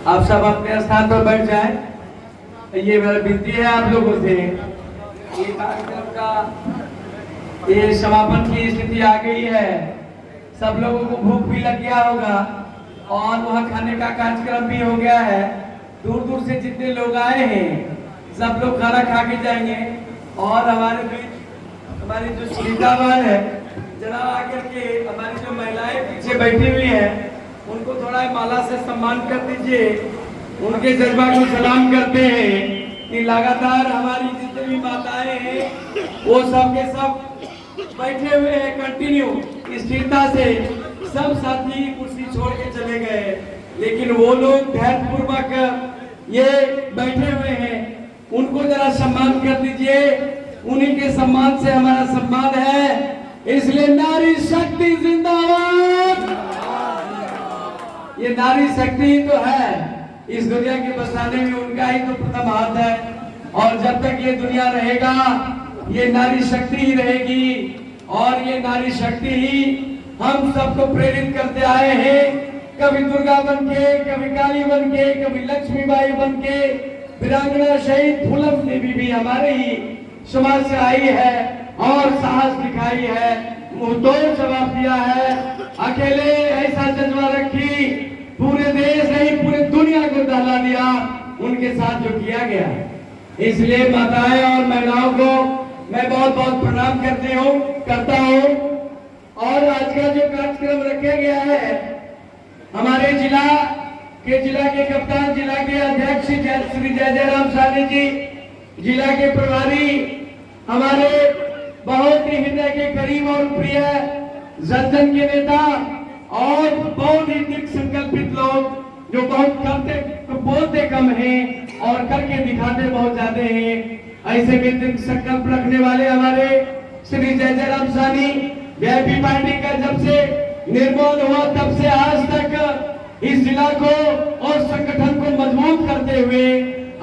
आप सब अपने स्थान पर बैठ जाएं। ये मेरा विनती है आप लोगों से। ये कार्यक्रम का ये समापन की स्थिति आ गई है। सब लोगों को भूख भी लग गया होगा और वहाँ खाने का कार्यक्रम भी हो गया है। दूर दूर से जितने लोग आए हैं सब लोग खाना खा के जाएंगे। और हमारे बीच हमारी जो सुनीतावान है जरा आकर के हमारी जो महिलाएं पीछे बैठी हुई हैं उनको थोड़ा माला से सम्मान कर दीजिए। उनके जज्बा को सलाम करते हैं कि लगातार हमारी जितनी भी माताएं हैं वो सब के सब बैठे हुए हैं कंटिन्यू स्थिरता से। सब साथी कुर्सी छोड़ के चले गए लेकिन वो लोग धैर्य पूर्वक ये बैठे हुए हैं। उनको जरा सम्मान कर दीजिए। उन्हीं के सम्मान से हमारा सम्मान है। इसलिए नारी शक्ति जिंदाबाद। ये नारी शक्ति ही तो है। इस दुनिया के बसाने में उनका ही तो प्रथम हाथ है। और जब तक ये दुनिया रहेगा ये नारी शक्ति ही रहेगी। और ये नारी शक्ति ही हम सबको प्रेरित करते आए हैं। कभी दुर्गा बन के, कभी काली बन के, कभी लक्ष्मीबाई बन के। वीरांगना शहीद फूलन देवी भी हमारे ही समाज से आई है और साहस दिखाई है, मुंहतोड़ जवाब दिया है। अकेले ऐसा जज्बा रखी, पूरे देश नहीं पूरे दुनिया को दहला दिया उनके साथ जो किया गया। इसलिए माताएं और महिलाओं को मैं बहुत बहुत प्रणाम करता हूँ। और आज का जो कार्यक्रम रखा गया है हमारे जिला के कप्तान, जिला के अध्यक्ष श्री जय जयराम सानी जी, जिला के प्रभारी, हमारे बहुत ही हृदय के करीब और प्रिय जन जन के नेता और बहुत ही दृढ़ संकल्पित लोग जो बहुत बोलते कम हैं और करके दिखाते बहुत ज्यादा हैं। ऐसे में दृढ़ संकल्प रखने वाले हमारे श्री जय जयराम सानी, वीआईपी पार्टी का जब से निर्माण हुआ तब से आज तक इस जिला को और संगठन को मजबूत करते हुए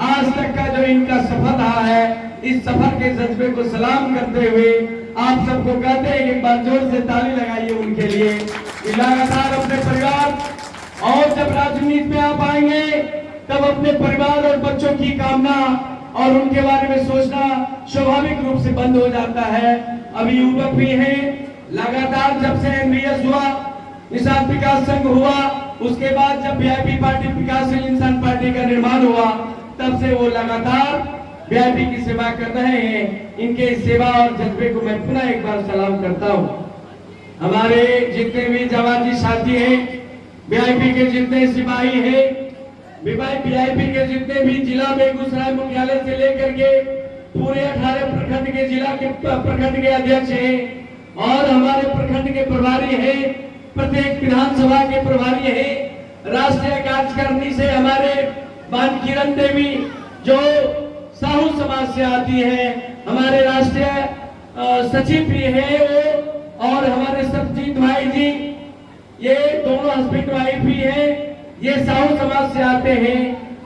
आज तक का जो इनका सफर रहा है, इस सफर के जज्बे को सलाम करते हुए आप सबको कहते हैं एक बार जोर से ताली लगाइए उनके लिए। लगातार अपने परिवार और जब राजनीति में आप आएंगे तब अपने परिवार और बच्चों की कामना और उनके बारे में सोचना स्वाभाविक रूप से बंद हो जाता है। अभी युवक भी हैं, लगातार जब से एमबीएस हुआ, निषाद विकास संघ हुआ, उसके बाद जब वीआईपी पार्टी विकासशील इंसान पार्टी का निर्माण हुआ तब से वो लगातार वीआईपी की सेवा कर रहे हैं। इनके सेवा और जज्बे को मैं पुनः एक बार सलाम करता हूँ। हमारे जितने भी जवान जी साथी हैं, वीआईपी के जितने सिपाही हैं, वीआईपी के जितने भी जिला बेगूसराय मुख्यालय से लेकर के पूरे 18 प्रखंड के जिला के प्रखंड के अध्यक्ष हैं और हमारे प्रखंड के प्रभारी हैं, प्रत्येक विधानसभा के प्रभारी हैं। राष्ट्रीय कार्यकारिणी से हमारे बान किरण देवी जो साहू समाज से आती है, हमारे राष्ट्रीय सचिव भी है वो, और हमारे सरजीत भाई जी ये दोनों हस्बैंड वाइफ भी है, ये साहू समाज से आते हैं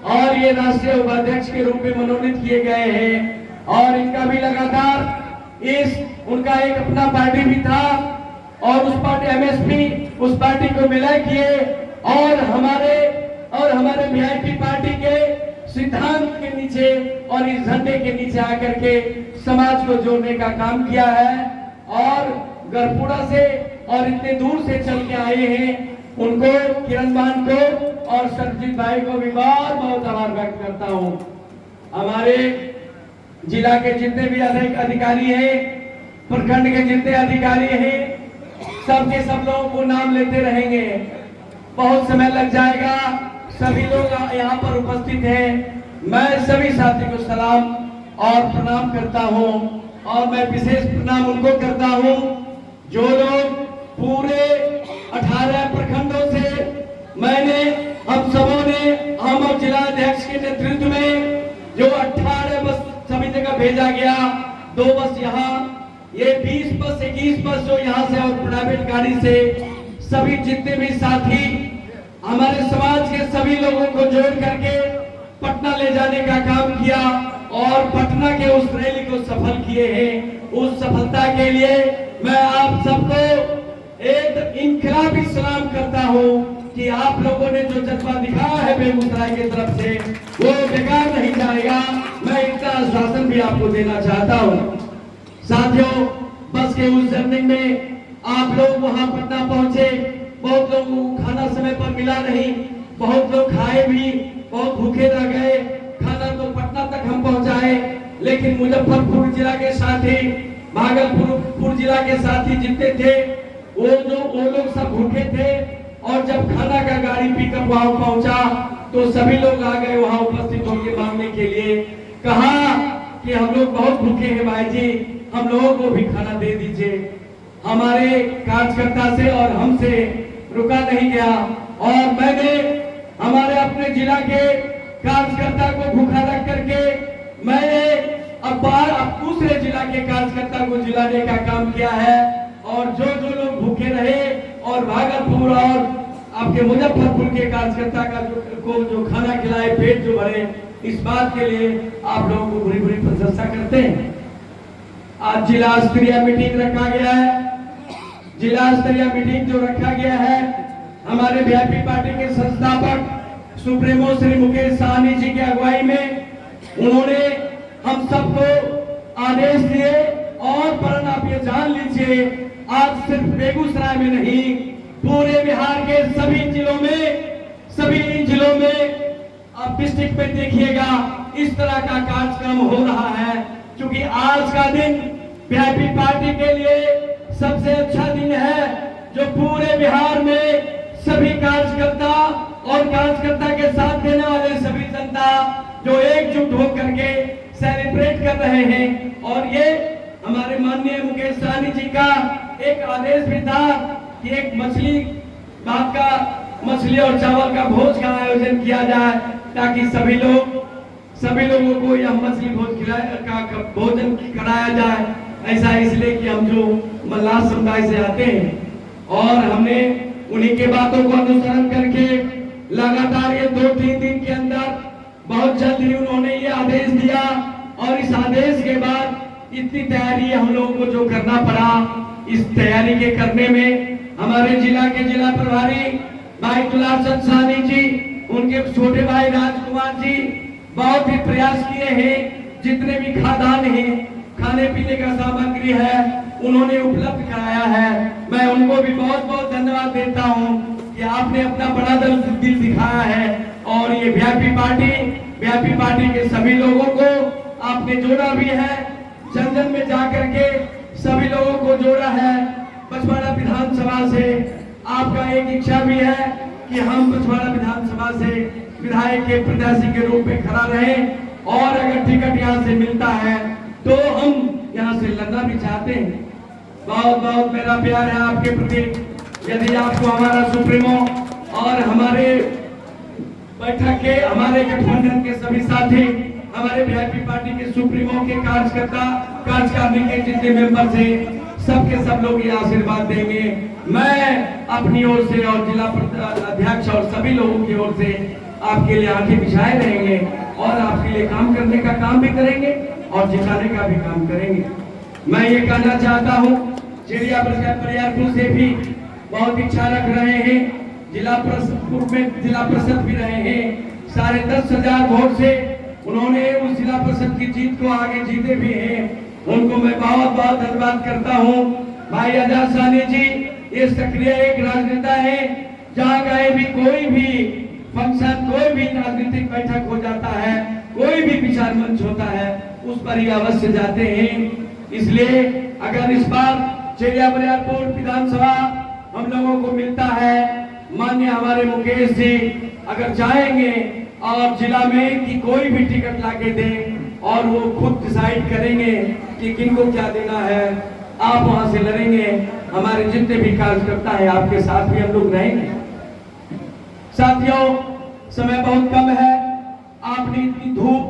और ये राष्ट्रीय उपाध्यक्ष के रूप में मनोनीत किए गए हैं। और इनका भी लगातार उनका एक अपना पार्टी भी था और उस पार्टी एमएसपी उस पार्टी को विलय किए और हमारे वीआईपी पार्टी के सिद्धांत के नीचे और इस झंडे के नीचे आकर के समाज को जोड़ने का काम किया है। और गरपुड़ा से और इतने दूर से चल के आए हैं उनको, किरण बान को और सरजीत भाई को भी बहुत बहुत आभार व्यक्त करता हूँ। हमारे जिला के जितने भी अधिकारी हैं, प्रखंड के जितने अधिकारी हैं, सबके सब लोगों को नाम लेते रहेंगे, बहुत समय लग जाएगा। सभी लोग यहाँ पर उपस्थित हैं। मैं सभी साथी को सलाम और प्रणाम करता हूँ और मैं विशेष प्रणाम उनको करता हूँ जो लोग पूरे 18 प्रखंडों से हम सबों ने हम और जिला अध्यक्ष के नेतृत्व में जो 18 बस सभी जगह भेजा गया, 2 बस यहाँ, ये 20 बस 21 बस जो यहाँ से और प्राइवेट गाड़ी से सभी जितने भी साथी हमारे समाज के सभी लोगों को जोड़ करके पटना ले जाने का काम किया और पटना के उस रैली को सफल किए हैं। उस सफलता के लिए मैं आप सबको एक इनकलाबी सलाम करता हूँ कि आप लोगों ने जो जज्बा दिखाया है बेगूसराय की तरफ से वो बेकार नहीं जाएगा। मैं इतना आश्वासन भी आपको देना चाहता हूँ। साथियों, बस के उस जर्नी में आप लोग वहां पटना पहुंचे, बहुत लोगों को खाना समय पर मिला नहीं, बहुत लोग खाए भी, बहुत भूखे रह गए। खाना तो पटना तक हम पहुंचाए, लेकिन मुजफ्फरपुर जिला के साथी, भागलपुर जिला के साथी जितने थे वो लोग सब भूखे थे। और जब खाना का गाड़ी पिकअप वहां पहुंचा तो सभी लोग आ गए वहां उपस्थित होकर मांगने के लिए। कहा कि हम लोग बहुत भूखे हैं भाई जी, हम लोगों को भी खाना दे दीजिए। हमारे कार्यकर्ता से और हमसे रुका नहीं गया और मैंने हमारे अपने जिला के कार्यकर्ता को भूखा रख करके मैंने अब दूसरे जिला के कार्यकर्ता को जिलाने का काम किया है। और जो लोग भूखे रहे और भागलपुर और आपके मुजफ्फरपुर के कार्यकर्ता को जो खाना खिलाए, पेट जो भरे, इस बात के लिए आप लोगों को बुरी बुरी प्रशंसा करते हैं। आज जिला स्तरीय मीटिंग रखा गया है। जिला स्तरीय मीटिंग जो रखा गया है, हमारे वीआईपी पार्टी के संस्थापक सुप्रीमो श्री मुकेश सहनी जी की अगुवाई में उन्होंने हम सबको आदेश दिए। और पर आप ये जान लीजिए, आज सिर्फ बेगूसराय में नहीं, पूरे बिहार के सभी जिलों में आप डिस्ट्रिक्ट में देखिएगा इस तरह का कार्यक्रम हो रहा है। क्योंकि आज का दिन वीआईपी पार्टी के लिए सबसे अच्छा दिन है, जो पूरे बिहार में सभी कार्यकर्ता और कार्यकर्ता के साथ देने वाले सभी जनता जो एकजुट होकर के सेलिब्रेट कर रहे हैं। और ये हमारे माननीय मुकेश सहनी जी का एक आदेश भी था कि एक मछली और चावल का भोज का आयोजन किया जाए, ताकि सभी लोगों को यह मछली भोजन कराया जाए। ऐसा इसलिए कि हम जो मल्लाह समुदाय से आते हैं और हमने उन्हीं के बातों को अनुसरण करके लगातार ये 2-3 दिन के अंदर बहुत जल्द ही उन्होंने ये आदेश दिया। और इस आदेश के बाद इतनी तैयारी हम लोगों को जो करना पड़ा, इस तैयारी के करने में हमारे जिला के जिला प्रभारी भाई दुलार चंद सहनी जी, उनके छोटे भाई राजकुमार जी बहुत ही प्रयास किए हैं। जितने भी खाद्यान्न हैं, खाने पीने का सामग्री है, उन्होंने उपलब्ध कराया है। मैं उनको भी बहुत बहुत धन्यवाद देता हूं कि आपने अपना बड़ा दिल दिखाया है। और ये वीआईपी पार्टी के सभी लोगों को आपने जोड़ा भी है, जन में जाकर के सभी लोगों को जोड़ा है। पचवाड़ा विधानसभा से आपका एक इच्छा भी है कि हम पचवाड़ा विधानसभा से विधायक के प्रत्याशी के रूप में खड़ा रहें। और अगर टिकट यहाँ से मिलता है तो हम यहाँ से लड़ना भी चाहते हैं। बहुत बहुत मेरा प्यार है आपके प्रति। यदि आपको हमारा सुप्रीमो और हमारे बैठक के, हमारे गठबंधन के सभी साथी, हमारे वीआईपी पार्टी के सुप्रीमो के कार्यकारिणी के जितने मेंबर्स हैं, सबके सब लोग ये आशीर्वाद देंगे। मैं अपनी ओर से और जिला अध्यक्ष और सभी लोगों की ओर से आपके लिए आंखें बिछाए रहेंगे और आपके लिए काम करने का काम भी करेंगे और जिताने का भी काम करेंगे। मैं ये कहना चाहता हूँ, चिड़िया बरियारपुर से भी बहुत इच्छा रख रहे हैं, जिला परिषद भी रहे हैं। 10,500 वोट से उन्होंने उस जिला परिषद की जीत को आगे जीते भी हैं। उनको मैं बहुत बहुत धन्यवाद करता हूँ। भाई आजाद सहनी जी ये सक्रिय एक राजनेता है, जहाँ गए भी कोई भी फंक्शन, कोई भी राजनीतिक बैठक हो जाता है, कोई भी विचार मंच होता है, उस पर ही अवश्य जाते हैं। इसलिए अगर इस बार चिड़िया बरियारपुर विधानसभा हम लोगों को मिलता है, माननीय हमारे मुकेश जी अगर चाहेंगे और जिला में कि कोई भी टिकट लाके दें और वो खुद डिसाइड करेंगे कि किनको क्या देना है, आप वहां से लड़ेंगे। हमारे जितने भी कार्यकर्ता हैं आपके साथ भी हम लोग रहेंगे। साथियों, समय बहुत कम है। आपने इतनी धूप,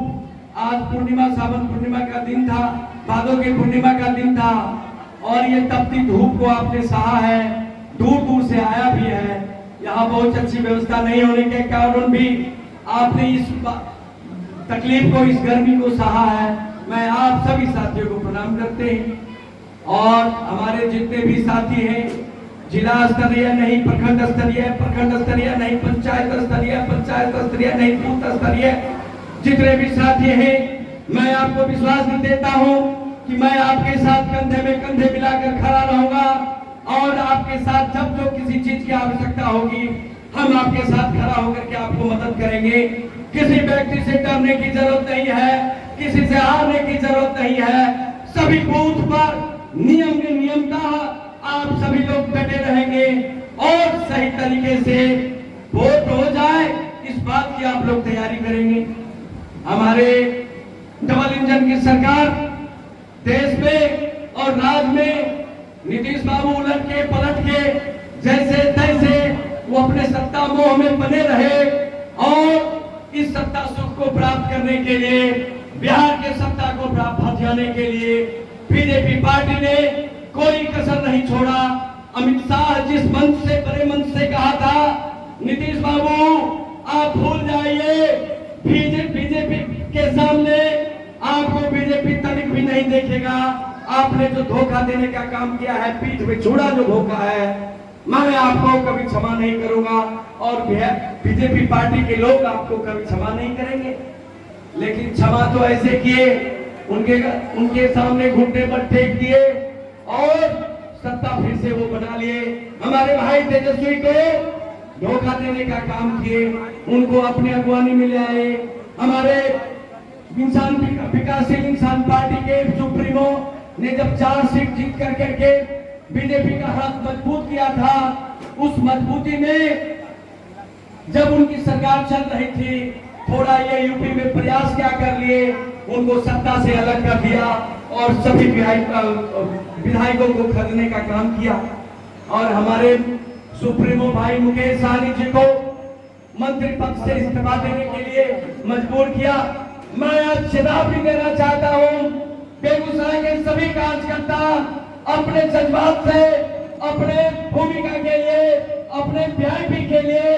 आज पूर्णिमा, सावन पूर्णिमा का दिन था, भादों की पूर्णिमा का दिन था, और ये तपती धूप को आपने सहा है, दूर दूर से आया भी है। यहाँ बहुत अच्छी व्यवस्था नहीं होने के कारण भी आपने इस तकलीफ को, इस गर्मी को सहा है। मैं आप सभी साथियों को प्रणाम करते हैं और हमारे जितने भी साथी हैं जिला स्तरीय नहीं, प्रखंड स्तरीय, प्रखंड स्तरीय नहीं, पंचायत स्तरीय, पंचायत स्तरीय नहीं, बूथ स्तरीय, जितने भी साथी हैं, मैं आपको विश्वास देता हूं कि मैं आपके साथ कंधे में कंधे मिलाकर खड़ा रहूंगा और आपके साथ जब जो किसी चीज की आवश्यकता होगी हम आपके साथ खड़ा होकर के आपको मदद करेंगे। किसी व्यक्ति से डरने की जरूरत नहीं है, किसी से हारने की जरूरत नहीं है। सभी बूथ पर नियमता आप सभी लोग डटे रहेंगे और सही तरीके से वोट हो जाए इस बात की आप लोग तैयारी करेंगे। हमारे डबल इंजन की सरकार देश में और राज्य में नीतीश बाबू उलट के पलट के जैसे तैसे वो अपने सत्ता मोह में बने रहे और इस सत्ता सुख को प्राप्त करने के लिए, बिहार के सत्ता को प्राप्त हथियाने के लिए बीजेपी पार्टी ने कोई कसर नहीं छोड़ा। अमित शाह जिस मंच से, बड़े मंच से कहा था नीतीश बाबू आप भूल जाइए, बीजेपी के सामने आपको बीजेपी तनिक भी नहीं देखेगा। आपने जो धोखा देने का काम किया है, पीठ में छुड़ा जो धोखा है, मैं आपको कभी क्षमा नहीं करूंगा और बीजेपी पार्टी के लोग आपको कभी क्षमा नहीं करेंगे। लेकिन क्षमा तो ऐसे किए, उनके सामने घुटने पर टेक दिए और सत्ता फिर से वो बना लिए। हमारे भाई तेजस्वी को धोखा देने का काम किए, उनको अपने अगवानी में ले आए। हमारे विकासशील इंसान पार्टी के सुप्रीमो ने जब 4 सीट जीत करके बीजेपी का हाथ मजबूत किया था, उस मजबूती में जब उनकी सरकार चल रही थी, थोड़ा ये यूपी में प्रयास क्या कर लिए, उनको सत्ता से अलग कर दिया और सभी विधायकों को खरीदने का काम किया और हमारे सुप्रीमो भाई मुकेश सहनी जी को मंत्री पद से इस्तीफा देने के लिए मजबूर किया। मैं आज चेतावनी देना चाहता हूं, बेगूसराय के सभी कार्यकर्ता अपने जज्बात से, अपने भूमिका के लिए, अपने वीआईपी के लिए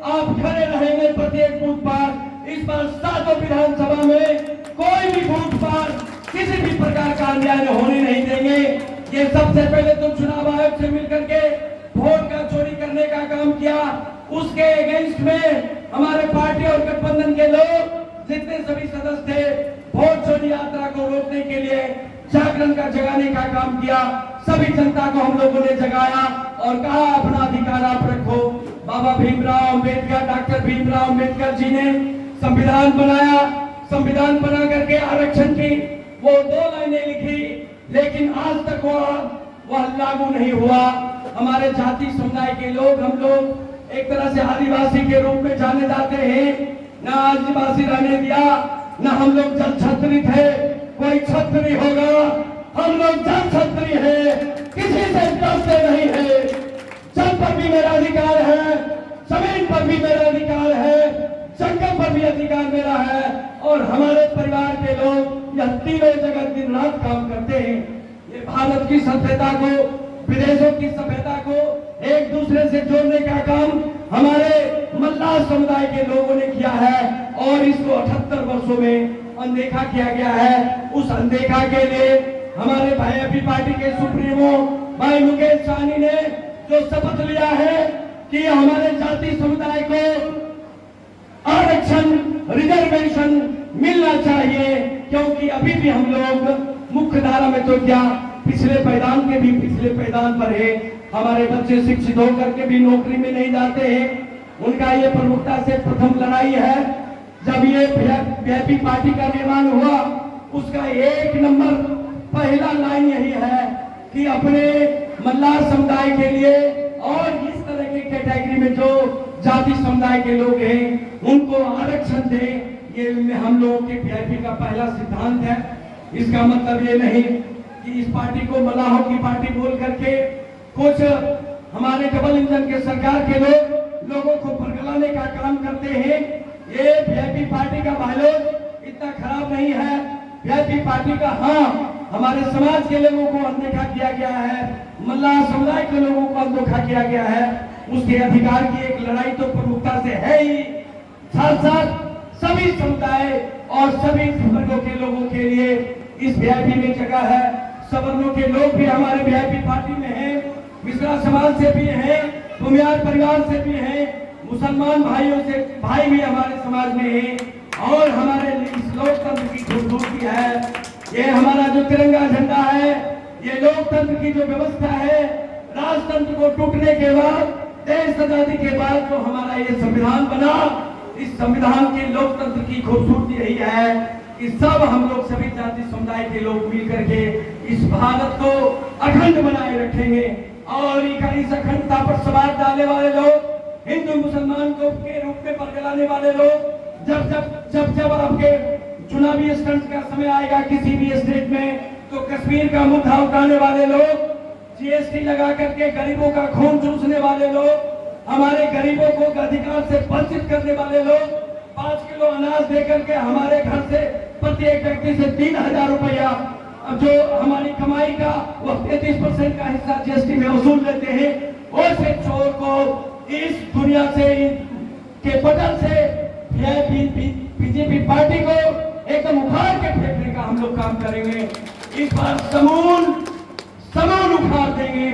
आप खड़े रहेंगे प्रत्येक बूथ पर। इस बार 7 विधानसभा में कोई भी बूथ पर किसी भी प्रकार का अन्याय होने नहीं देंगे। ये सबसे पहले तो चुनाव आयोग से मिलकर के वोट का चोरी करने का काम किया, उसके अगेंस्ट में हमारे पार्टी और गठबंधन के लोग जितने सभी सदस्य थे, वोट चोरी यात्रा को रोकने के लिए जागरण का जगाने का काम किया। सभी जनता को हम लोगों ने जगाया और कहा अपना अधिकार आप रखो। बाबा भीमराव अंबेडकर, डॉक्टर भीमराव अंबेडकर जी ने संविधान बनाया, संविधान बना करके आरक्षण की वो 2 लाइनें लिखी, लेकिन आज तक वह लागू नहीं हुआ। हमारे जाति समुदाय के लोग, हम लोग एक तरह से आदिवासी के रूप में जाने जाते हैं, ना आदिवासी रहने दिया, ना हम लोग जल छत्री थे, कोई छत्री होगा, हम लोग जल छत्री है, किसी से डरते नहीं है। जल पर भी मेरा अधिकार है, जमीन पर भी मेरा अधिकार है, जंगल पर भी अधिकार मेरा है और हमारे परिवार के लोग यह तीनों जगह दिन रात काम करते हैं। ये भारत की सभ्यता को, विदेशों की सभ्यता को एक दूसरे से जोड़ने का काम हमारे मल्लाह समुदाय के लोगों ने किया है और इसको 78 वर्षों में अनदेखा किया गया है। उस अनदेखा के लिए हमारे बीजेपी पार्टी के सुप्रीमो भाई मुकेश सहनी ने जो शपथ लिया है कि हमारे जाति समुदाय को आरक्षण, रिजर्वेशन मिलना चाहिए, क्योंकि अभी भी हम लोग मुख्य धारा में तो क्या, पिछले पैदान के भी पिछले पैदान पर है। हमारे बच्चे शिक्षित होकर के भी नौकरी में नहीं जाते हैं। उनका ये प्रमुखता से प्रथम लड़ाई है। जब ये बीजेपी पार्टी का निर्माण हुआ, उसका 1 नंबर पहला लाइन यही है कि अपने मल्लाह समुदाय के लिए और इस तरह के कैटेगरी में जो जाति समुदाय के लोग हैं उनको आरक्षण दें। ये हम लोगों के बीजेपी का पहला सिद्धांत है। इसका मतलब ये नहीं कि इस पार्टी को मल्लाहों की पार्टी बोल करके कुछ हमारे डबल इंजन के सरकार के लोगों को बरगलाने का काम करते हैं। ये बीजेपी पार्टी का बायलॉज इतना खराब नहीं है। बीजेपी पार्टी का हमारे समाज के लोगों को अनदेखा किया गया है, मल्लाह समुदाय के लोगों को अनदेखा किया गया है। उसके अधिकार की एक लड़ाई तो प्रमुखता से है ही, साथ साथ सभी समुदाय और सभी वर्गों के लोगों के लिए इस बीजेपी में जगह है। सवर्णों के लोग भी हमारे बीजेपी पार्टी में हैं। मिश्रा समाज से भी हैं, भूमियार परिवार से भी हैं, मुसलमान भाइयों से भाई भी हमारे समाज में हैं। और हमारे इस लोकतंत्र की खूबसूरती है, ये हमारा जो तिरंगा झंडा है, ये लोकतंत्र की जो व्यवस्था है, राजतंत्र को टूटने के बाद, देश आजादी के बाद जो हमारा ये संविधान बना, इस संविधान के लोकतंत्र की खूबसूरती यही है कि सब हम लोग सभी जाति समुदाय के लोग मिलकर के इस भारत को अखंड बनाए रखेंगे। और इस अखंडता पर सवाल डालने वाले लोग, हिंदू मुसलमान को के रूप में बरगलाने वाले लोग, जब आपके चुनावी स्टंट का समय आएगा किसी भी स्टेट में, तो कश्मीर का मुद्दा उठाने वाले लोग, जीएसटी लगा करके गरीबों का खून चूसने वाले लोग, हमारे गरीबों को अधिकार से वंचित करने वाले लोग, 5 किलो अनाज देकर के हमारे घर से प्रत्येक व्यक्ति से 3,000 रुपया जो हमारी कमाई का वो 33% का हिस्सा जीएसटी में वसूल लेते हैं, वैसे चोर को इस दुनिया से के बदल से बीजेपी पार्टी को एकदम उखाड़ के फेंकने का हम लोग काम करेंगे। इस बार समून उखाड़ देंगे।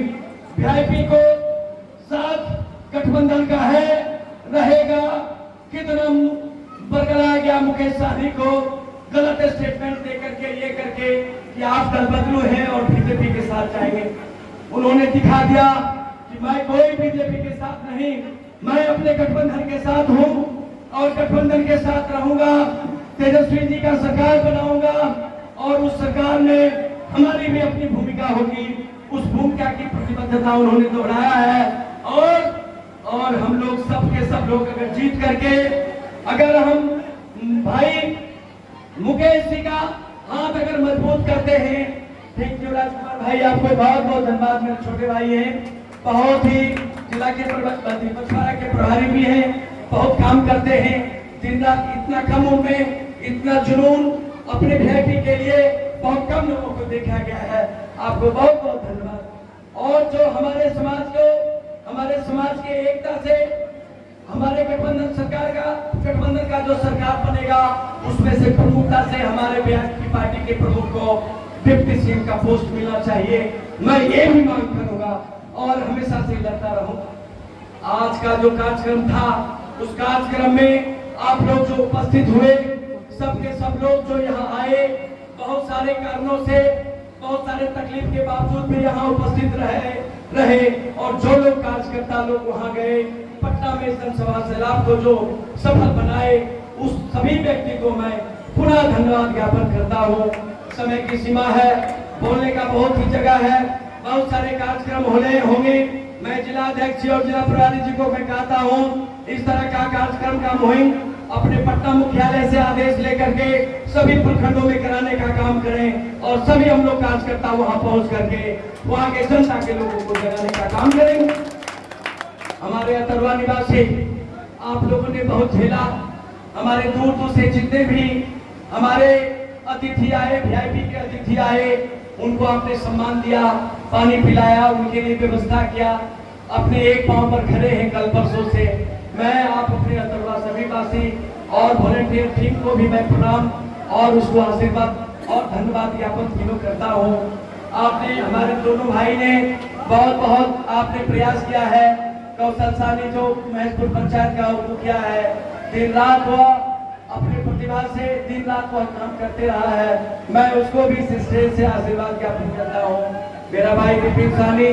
वीआईपी को साथ गठबंधन का है रहेगा। कितना बरगला गया मुकेश सहनी को गलत स्टेटमेंट देकर के ये करके कि आप दल बदलू हैं और बीजेपी के साथ जाएंगे। उन्होंने दिखा दिया कि मैं कोई बीजेपी के साथ नहीं, मैं अपने गठबंधन के साथ हूं और गठबंधन के साथ रहूंगा। तेजस्वी जी का सरकार बनाऊंगा और उस सरकार में हमारी भी अपनी भूमिका होगी। उस भूमिका की प्रतिबद्धता उन्होंने दोहराया है। और हम लोग सब के सब लोग अगर जीत करके अगर हम भाई मुकेश जी का हाथ अगर मजबूत करते हैं, ठीक जो राजकुमार भाई आपको बहुत बहुत धन्यवाद। मेरे छोटे भाई हैं, बहुत ही जिला के पछवाड़ा के प्रभारी भी हैं, बहुत काम करते हैं दिन रात। इतना कम उम्र में इतना जुनून अपने वीआईपी के लिए बहुत कम लोगों को देखा गया है। आपको बहुत बहुत धन्यवाद। और जो हमारे समाज के एकता से हमारे गठबंधन का जो सरकार बनेगा, उसमें से प्रमुखता से हमारे वीआईपी पार्टी के प्रमुख को डिप्टी सीएम का पोस्ट मिलना चाहिए। मैं ये भी मांग करूंगा और हमेशा से लड़ता रहूंगा। आज का जो कार्यक्रम था, उस कार्यक्रम में आप लोग जो उपस्थित हुए, सबके सब लोग जो यहाँ आए, बहुत सारे कारणों से, बहुत सारे तकलीफ के बावजूद भी यहाँ उपस्थित रहे और जो लोग कार्यकर्ता लोग वहाँ गए, पटना में जनसभा सैलाब को जो सफल बनाए, उस सभी व्यक्ति को मैं पुनः धन्यवाद ज्ञापन करता हूँ। समय की सीमा है, बोलने का बहुत ही जगह है, बहुत सारे कार्यक्रम होंगे। मैं जिला अध्यक्ष और जिला प्रभारी जी को मैं कहता हूँ, इस तरह का कार्यक्रम का मुहिम अपने पटना मुख्यालय से आदेश लेकर के सभी प्रखंडों में कराने का काम करें और सभी हम लोग कार्यकर्ता वहां पहुंच करके वहां के जनता के लोगों को जगाने का काम करेंगे। हमारे अतरवा निवासी आप लोगों ने बहुत झेला। हमारे दूर दूर से जितने भी हमारे अतिथि आए, वीआईपी के अतिथि आए, उनको आपने सम्मान दिया, पानी पिलाया, उनके लिए व्यवस्था किया। अपने एक पांव पर खड़े हैं कल परसों से। मैं आप अपने अतरवा सभी वासी और वॉलंटियर टीम को भी मैं प्रणाम और उसको आशीर्वाद और धन्यवाद ज्ञापन तीनों करता हूँ। आपने हमारे दोनों भाई ने बहुत आपने प्रयास किया है। कौशल सानी जो महजपुर पंचायत का उनको किया है, दिन रात वह अपने प्रतिभा से दिन रात वह काम करते रहा है। मैं उसको भी स्टेज से आशीर्वाद ज्ञापन करता हूँ। मेरा भाई विपिन सानी